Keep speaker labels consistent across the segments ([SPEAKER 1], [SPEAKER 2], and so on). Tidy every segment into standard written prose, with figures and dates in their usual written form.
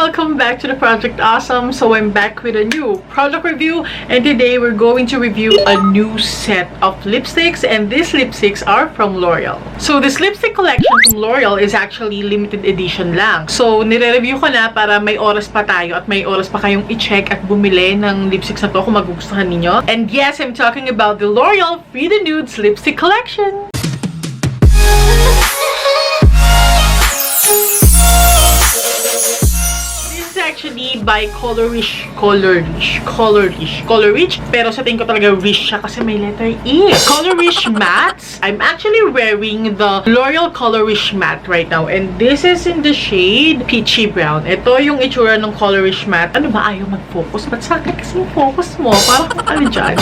[SPEAKER 1] welcome back to the Project Awesome. So I'm back with a new product review, and today we're going to review a new set of lipsticks, and these lipsticks are from L'Oreal. So this lipstick collection from L'Oreal is actually limited edition lang. So nire-review ko na para may oras pa tayo at may oras pa kayong i-check at bumili ng lipsticks na to kung magugustuhan ninyo. And yes, I'm talking about the L'Oreal Free the Nudes lipstick collection. Actually by Color Riche, pero sa tingin ko talaga Riche siya kasi may letter E. Color Riche Mattes. I'm actually wearing the L'Oreal Color Riche Matte right now, and this is in the shade Peachy Brown. Ito yung itsura ng Color Riche Matte. Ano ba, ayaw mag-focus? Ba't sa akin kasi yung focus mo? Parang ano dyan?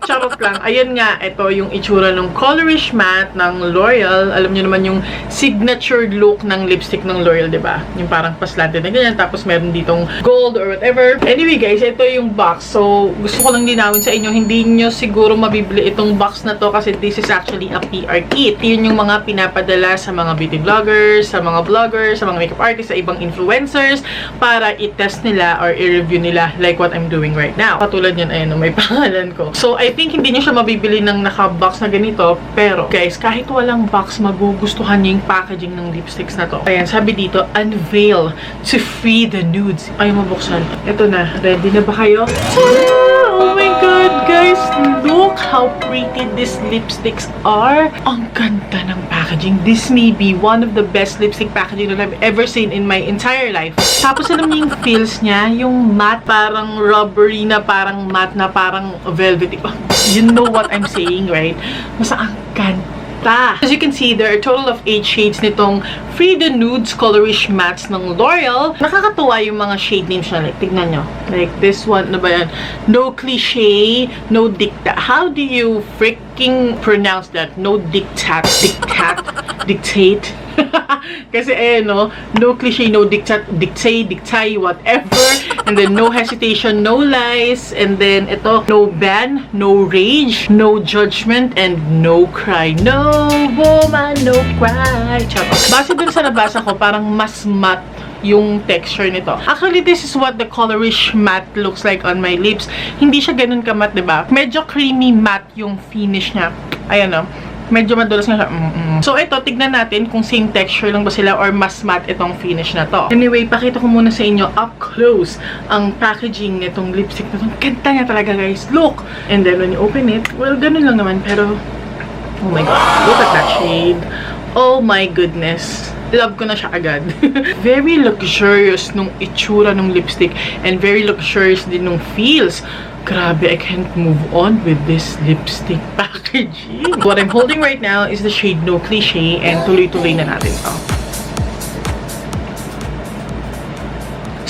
[SPEAKER 1] Charot lang. Ayun nga, ito yung itsura ng Color Riche Matte ng L'Oreal. Alam niyo naman yung signature look ng lipstick ng L'Oreal, diba? Yung parang paslanted na ganyan, tapos meron ditong gold or whatever. Anyway guys, ito yung box. So, gusto ko lang linawin sa inyo, hindi nyo siguro mabibili itong box na to kasi this is actually a PR kit. Yun yung mga pinapadala sa mga beauty vloggers, sa mga vloggers, sa mga makeup artists, sa ibang influencers para i-test nila or i-review nila like what I'm doing right now. Katulad yan, ayun, may pangalan ko. So, I think hindi nyo siya mabibili ng naka-box na ganito, pero guys, kahit walang box, magugustuhan nyo yung packaging ng lipsticks na to. Ayan, sabi dito, unveil to free the nudes. Ay, mabuksan. Ito na. Ready na ba kayo? Oh my god, guys! Look how pretty these lipsticks are. Ang ganda ng packaging. This may be one of the best lipstick packaging that I've ever seen in my entire life. Tapos alam niyo yung feels niya, yung matte, parang rubbery na, parang matte na, parang velvety. You know what I'm saying, right? Basta ang ganda. As you can see, there are a total of 8 shades nitong Free the Nudes Color Riche Mattes ng L'Oreal. Nakakatuwa yung mga shade names na. Like, tignan nyo. Like, this one, na ba yan? No cliche, no dicta. How do you freaking pronounce that? No dictate. Dictate. Kasi no cliche, no dictate, whatever. And then no hesitation, no lies. And then ito, no ban, no rage, no judgment, and no cry. No woman, no cry. Base dun sa nabasa ko, parang mas matte yung texture nito. Actually, this is what the Color Riche Matte looks like on my lips. Hindi siya ganun ka-matte, diba? Medyo creamy matte yung finish niya. Ayan o. Medyo madulas nga siya. So, ito, tignan natin kung same texture lang ba sila or mas matte itong finish na to. Anyway, pakita ko muna sa inyo up close ang packaging nitong lipstick na to. Ganda niya talaga, guys. Look! And then, when you open it, well, ganun lang naman. Pero, oh my god. Look at that shade. Oh my goodness. Love ko na siya agad. Very luxurious nung itsura nung lipstick and very luxurious din nung feels. Grabe, I can't move on with this lipstick packaging. What I'm holding right now is the shade No Cliche, and tuloy-tuloy na natin to.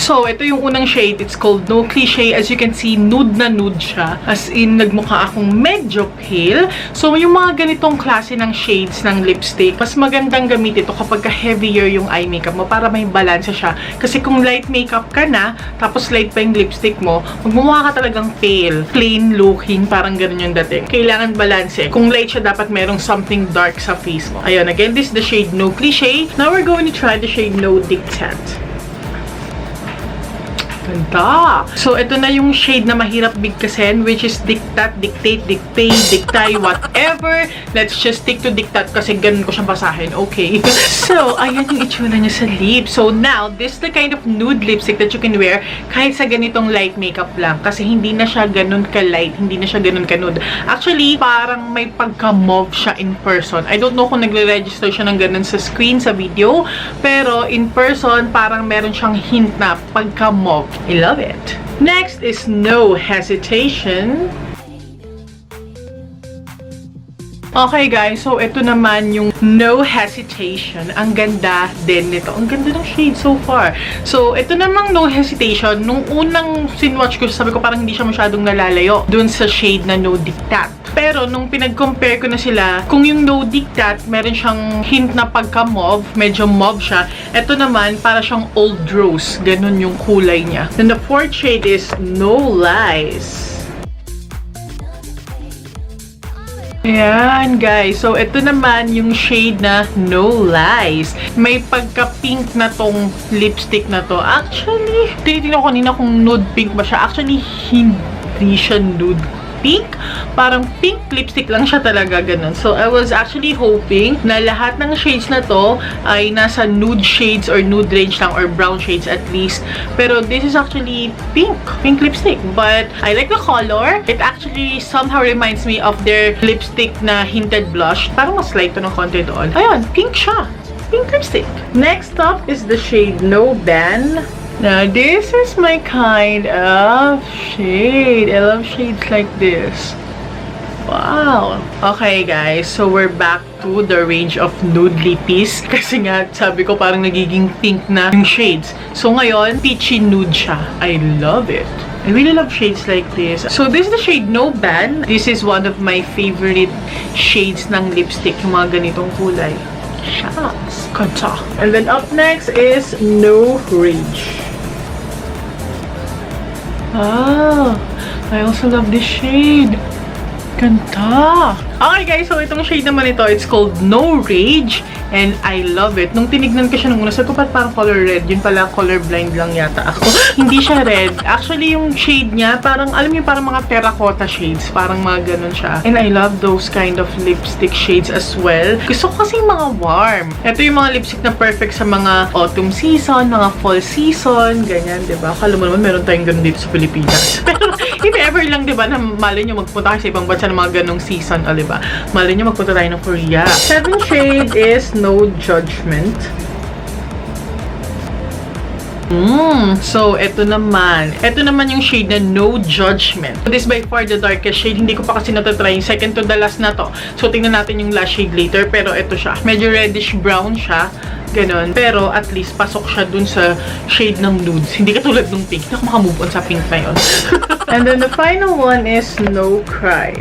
[SPEAKER 1] So, ito yung unang shade. It's called No Cliche. As you can see, nude na nude siya. As in, nagmukha akong medyo pale. So, yung mga ganitong klase ng shades ng lipstick, mas magandang gamit ito kapag heavier yung eye makeup mo para may balance siya. Kasi kung light makeup ka na, tapos light pa yung lipstick mo, magmumukha ka talagang pale. Plain looking, parang ganun yung dating. Kailangan balance eh. Kung light siya, dapat merong something dark sa face mo. Ayun, again, this is the shade No Cliche. Now, we're going to try the shade No Dictate. Ganda. So, ito na yung shade na mahirap bigkasin, which is dictate, dictay, whatever. Let's just stick to dictate kasi ganun ko siya basahin. Okay. So, ayan yung itsura niya sa lips. So, now, this is the kind of nude lipstick that you can wear kahit sa ganitong light makeup lang. Kasi hindi na siya ganun ka-light, hindi na siya ganun ka-nude. Actually, parang may pagka-mauve siya in person. I don't know kung nagre-register siya ng ganun sa screen, sa video. Pero, in person, parang meron siyang hint na pagka-mauve. I love it. Next is No Hesitation. Okay guys, so ito naman yung No Hesitation. Ang ganda din nito. Ang ganda ng shade so far. So, ito namang No Hesitation. Nung unang sinwatch ko, sabi ko parang hindi siya masyadong nalalayo dun sa shade na No Dictate. Pero, nung pinag-compare ko na sila, kung yung No Dictate, meron siyang hint na pagka-mauve. Medyo mauve siya. Ito naman, para siyang Old Rose. Ganun yung kulay niya. Then the fourth shade is No Lies. Ayan, guys. So, ito naman yung shade na No Lies. May pagka-pink na tong lipstick na to. Actually, tinitingnan ko kanina kung nude pink ba siya. Actually, hindi siya nude pink. Parang pink lipstick lang siya talaga, ganun. So, I was actually hoping na lahat ng shades na to ay nasa nude shades or nude range lang or brown shades at least. Pero this is actually pink. Pink lipstick. But I like the color. It actually somehow reminds me of their lipstick na hinted blush. Parang mas light to ng konti doon. Ayun, pink siya. Pink lipstick. Next up is the shade No Ban. Now, this is my kind of shade. I love shades like this. Wow. Okay, guys. So, we're back to the range of nude lippies. Kasi nga, sabi ko parang nagiging pink na yung shades. So, ngayon, peachy nude siya. I love it. I really love shades like this. So, this is the shade No Ban. This is one of my favorite shades ng lipstick. Yung mga ganitong kulay. Shucks. Kanta. And then, up next is No Rage. Ah, I also love this shade. Ganda. Okay guys, so itong shade naman ito, it's called No Rage. And I love it. Nung tinignan ko siya nung una, sabi ko parang color red. Yun pala, color blind lang yata ako. Hindi siya red. Actually, yung shade niya, parang, alam niyo, parang mga terracotta shades. Parang mga ganun siya. And I love those kind of lipstick shades as well. Gusto ko kasi mga warm. Ito yung mga lipstick na perfect sa mga autumn season, mga fall season, ganyan, diba? Akala mo naman, meron tayong ganun dito sa Pilipinas. Pero, if ever lang, diba, na malay nyo magpunta kayo sa ibang bansa ng mga ganung season, o diba? Malay nyo magpunta tayo ng Korea. Seventh shade is No Judgment. So, ito naman. Ito naman yung shade na No Judgment. This by far the darkest shade. Hindi ko pa kasi natatry. Second to the last na to. So, tingnan natin yung last shade later. Pero ito siya. Medyo reddish-brown siya. Ganon. Pero at least pasok siya dun sa shade ng nudes. Hindi katulad ng pink. Hindi ako makamove on sa pink na yun. And then the final one is No Cry.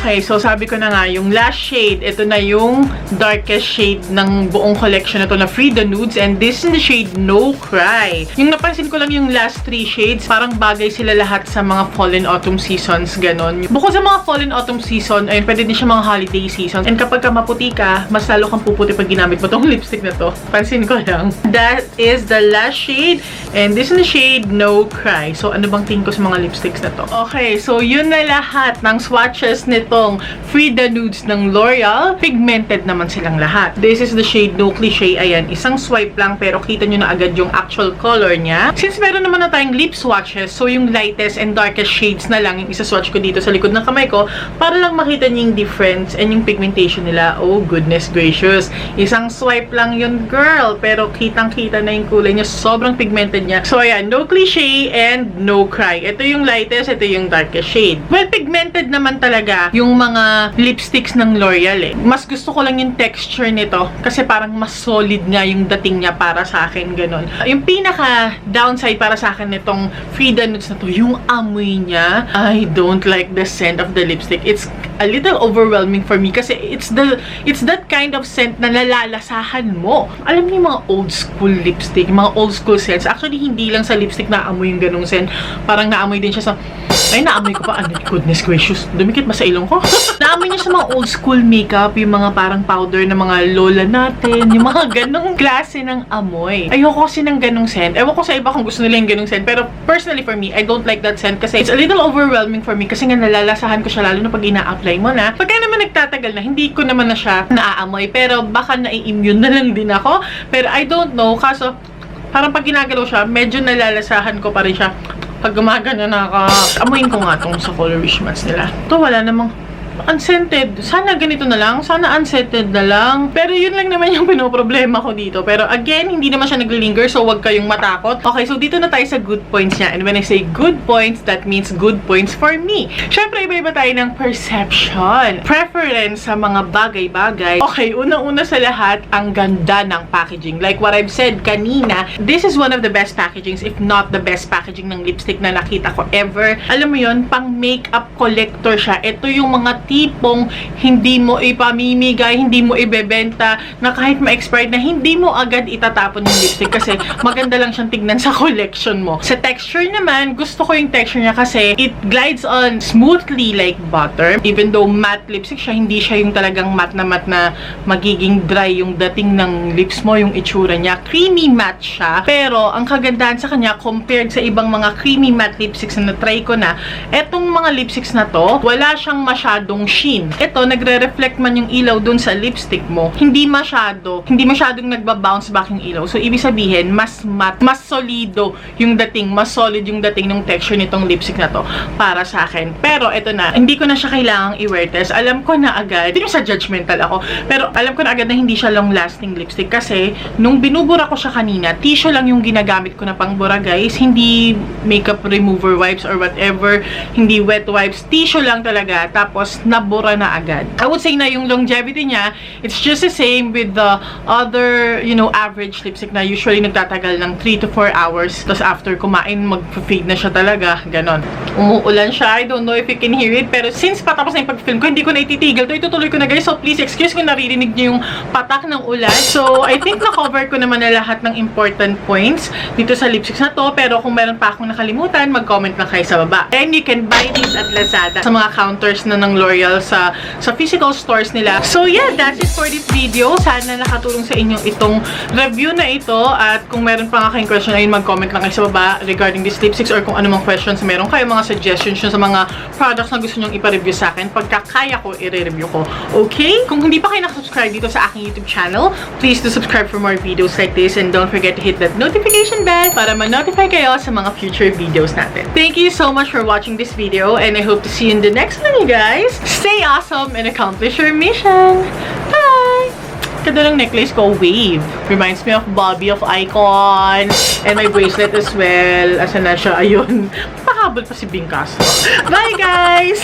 [SPEAKER 1] Okay, so sabi ko na nga, yung last shade, ito na yung darkest shade ng buong collection na to na Free the Nudes. And this is the shade No Cry. Yung napansin ko lang yung last 3 shades, parang bagay sila lahat sa mga fall and autumn seasons, ganon. Bukod sa mga fall and autumn season, ayun, pwede din siya mga holiday season. And kapag ka maputi ka, mas lalo kang puputi pag ginamit mo tong lipstick na to. Pansin ko lang. That is the last shade. And this is the shade No Cry. So, ano bang tingin ko sa mga lipsticks na to? Okay, so yun na lahat ng swatches nitong Free the Nudes ng L'Oreal. Pigmented naman silang lahat. This is the shade No Cliché. Ayan, isang swipe lang pero kita nyo na agad yung actual color niya. Since meron naman na tayong lip swatches, so yung lightest and darkest shades na lang yung isa-swatch ko dito sa likod ng kamay ko para lang makita nyo yung difference and yung pigmentation nila. Oh, goodness gracious. Isang swipe lang yun, girl. Pero kitang-kita na yung kulay niya. Sobrang pigmented niya. So, ayan, No Cliché and No Cry. Ito yung lightest, ito yung darkest shade. Well, pigmented naman talaga yung mga lipsticks ng L'Oreal eh. Mas gusto ko lang yung texture nito kasi parang mas solid nga yung dating niya para sa akin, ganun. Yung pinaka downside para sa akin nitong Free the Nudes na to, yung amoy niya. I don't like the scent of the lipstick. It's a little overwhelming for me kasi it's that kind of scent na nalalasahan mo. Alam niyo yung mga old school lipstick, mga old school scents. Actually, hindi lang sa lipstick na amoy yung ganung scent. Parang naamoy din siya sa... Ay, naamoy ko pa. Ano, goodness gracious. Dumikit ba sa ilong ko? Naamoy niya sa mga old school makeup, yung mga parang powder na mga lola natin, yung mga ganong klase ng amoy. Ayoko kasi ng ganong scent. Ewan ko sa iba kung gusto nila yung ganong scent, pero personally for me, I don't like that scent kasi it's a little overwhelming for me kasi nga nalalasahan ko siya lalo na pag ina-apply mo na. Pagka naman nagtatagal na, hindi ko naman na siya naaamoy, pero baka na-immune na lang din ako. Pero I don't know, kaso parang pag ginagalaw siya, medyo nalalasahan ko pa rin siya. Pag gumagana na ka, amuin ko nga itong sa Color Riche Mattes nila. Ito, wala namang unscented. Sana ganito na lang. Sana unscented na lang. Pero yun lang naman yung pinoproblema ko dito. Pero again, hindi naman siya naglilinger, so wag kayong matakot. Okay, so dito na tayo sa good points niya. And when I say good points, that means good points for me. Syempre, iba-iba tayo ng perception. Preference sa mga bagay-bagay. Okay, unang-una sa lahat, ang ganda ng packaging. Like what I've said kanina, this is one of the best packagings, if not the best packaging ng lipstick na nakita ko ever. Alam mo yun, pang makeup collector siya. Ito yung mga tipong hindi mo ipamimigay, hindi mo ibebenta, na kahit ma-expired na, hindi mo agad itatapon yung lipstick kasi maganda lang siyang tignan sa collection mo. Sa texture naman, gusto ko yung texture niya kasi it glides on smoothly like butter. Even though matte lipstick siya, hindi siya yung talagang matte na magiging dry yung dating ng lips mo, yung itsura niya. Creamy matte siya. Pero, ang kagandahan sa kanya, compared sa ibang mga creamy matte lipsticks na na-try ko na, etong mga lipsticks na to, wala siyang masyadong sheen. Ito, nagre-reflect man yung ilaw dun sa lipstick mo. Hindi masyadong nagba-bounce back yung ilaw. So, ibig sabihin, mas matte, mas solido yung dating, mas solid yung dating ng texture nitong lipstick na to para sa akin. Pero, ito na, hindi ko na siya kailangang i-wear test. Alam ko na agad, hindi sa judgmental ako, pero alam ko na agad na hindi siya long-lasting lipstick kasi, nung binubura ko siya kanina, tissue lang yung ginagamit ko na pangbura, guys. Hindi makeup remover wipes or whatever, hindi wet wipes, tissue lang talaga, tapos nabura na agad. I would say na yung longevity niya, it's just the same with the other, you know, average lipstick na usually nagtatagal ng 3 to 4 hours, tapos after kumain, mag-fade na siya talaga, ganon. Umuulan siya, I don't know if you can hear it, pero since patapos na yung pag-film ko, hindi ko na ititigil to, itutuloy ko na, guys, so please excuse kung naririnig niyo yung patak ng ulan. So, I think na-cover ko naman na lahat ng important points dito sa lipsticks na to, pero kung meron pa akong nakalimutan, mag-comment lang kayo sa baba. And you can buy these at Lazada sa mga counters na ng L'Oreal sa physical stores nila. So yeah, that's it for this video. Sana nakatulong sa inyo itong review na ito, at kung meron pa nga kayong question, ayun, mag-comment lang kayo sa baba regarding these lipsticks, or kung anumang questions meron kayo, mga suggestions sa mga products na gusto nyong ipa-review sa akin. Pagka kaya ko, i-review ko. Okay? Kung hindi pa kayo nakasubscribe dito sa aking YouTube channel, please do subscribe for more videos like this, and don't forget to hit that notification bell para ma-notify kayo sa mga future videos natin. Thank you so much for watching this video, and I hope to see you in the next one, you guys. Stay awesome and accomplish your mission. Bye! Ganda ng necklace ko, wave. Reminds me of Bobby of Icon. And my bracelet as well. Asan na siya? Ayun. Pahabol pa si Castro. Bye, guys!